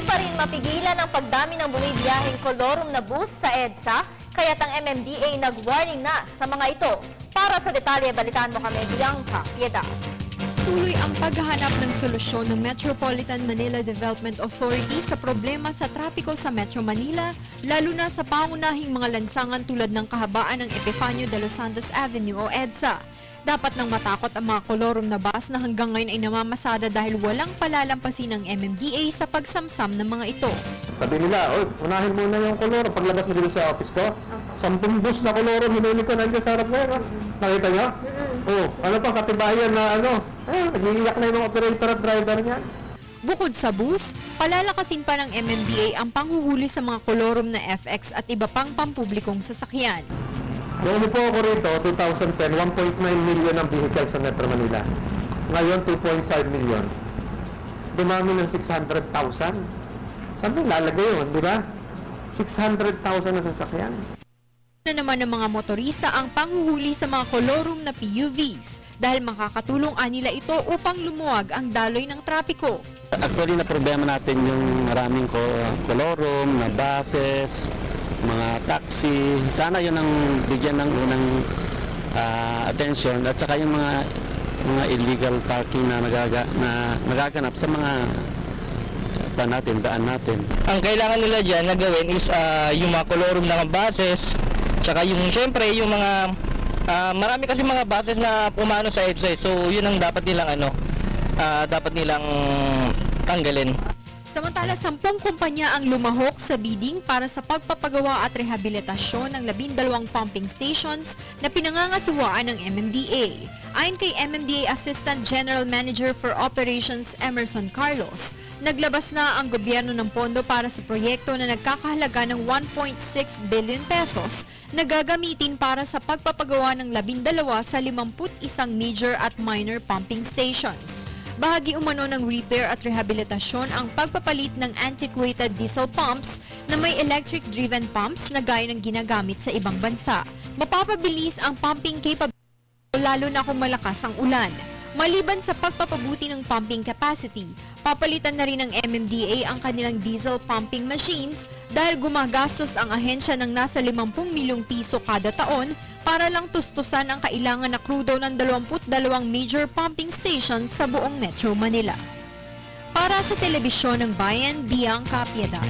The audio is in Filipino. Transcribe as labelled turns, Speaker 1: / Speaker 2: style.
Speaker 1: pa rin mapigilan ang pagdami ng bumibiyaheng kolorum na bus sa EDSA, kaya't ang MMDA nag-warning na sa mga ito. Para sa detalye, balitaan mo kami, Bianca Piedad.
Speaker 2: Tuloy ang paghahanap ng solusyon ng Metropolitan Manila Development Authority sa problema sa trapiko sa Metro Manila, lalo na sa pangunahing mga lansangan tulad ng kahabaan ng Epifanio de los Santos Avenue o EDSA. Dapat nang matakot ang mga kolorum na bus na hanggang ngayon ay namamasada dahil walang palalampasin ng MMDA sa pagsamsam ng mga ito.
Speaker 3: Sabi nila, unahin muna yung kolorum. Paglabas mo dito sa office ko, 10 bus na kolorum, hinuli ko nandiyan sa harap ko. Nakita nyo? Ano pa, katibayan na nag-iiyak na yung operator at driver niya.
Speaker 2: Bukod sa bus, palalakasin pa ng MMDA ang panghuhuli sa mga kolorum na FX at iba pang pampublikong sasakyan.
Speaker 3: Nung po ako rito, 2010, 1.9 million ang vehicles sa Metro Manila. Ngayon, 2.5 million. Dumami ng 600,000. Saan mo lalagay yun, di ba? 600,000 na sasakyan.
Speaker 2: Na naman ng mga motorista ang panghuhuli sa mga kolorum na PUVs dahil makakatulong nila ito upang lumuwag ang daloy ng trapiko.
Speaker 4: Actually, na problema natin yung maraming kolorum na buses, mga taxi. Sana yun ang bigyan ng unang attention at saka yung mga illegal parking na nagaganap sa mga daan natin.
Speaker 5: Ang kailangan nila dyan na gawin is yung mga kolorum ng buses, tsaka yung syempre yung mga marami kasi mga buses na pumano sa EDSA, so yun ang dapat nilang tanggalin.
Speaker 2: Samantala, 10 kumpanya ang lumahok sa bidding para sa pagpapagawa at rehabilitasyon ng 12 pumping stations na pinangangasiwaan ng MMDA. Ayon kay MMDA Assistant General Manager for Operations Emerson Carlos, naglabas na ang gobyerno ng pondo para sa proyekto na nagkakahalaga ng 1.6 billion pesos na gagamitin para sa pagpapagawa ng 12 sa 51 major at minor pumping stations. Bahagi umano ng repair at rehabilitasyon ang pagpapalit ng antiquated diesel pumps na may electric-driven pumps na gaya ng ginagamit sa ibang bansa. Mapapabilis ang pumping capability lalo na kung malakas ang ulan. Maliban sa pagpapabuti ng pumping capacity, papalitan na rin ng MMDA ang kanilang diesel pumping machines dahil gumagastos ang ahensya ng nasa 50 milyong piso kada taon para lang tustusan ang kailangan na krudo ng 22 major pumping stations sa buong Metro Manila. Para sa Telebisyon ng Bayan, Bianca Piedad.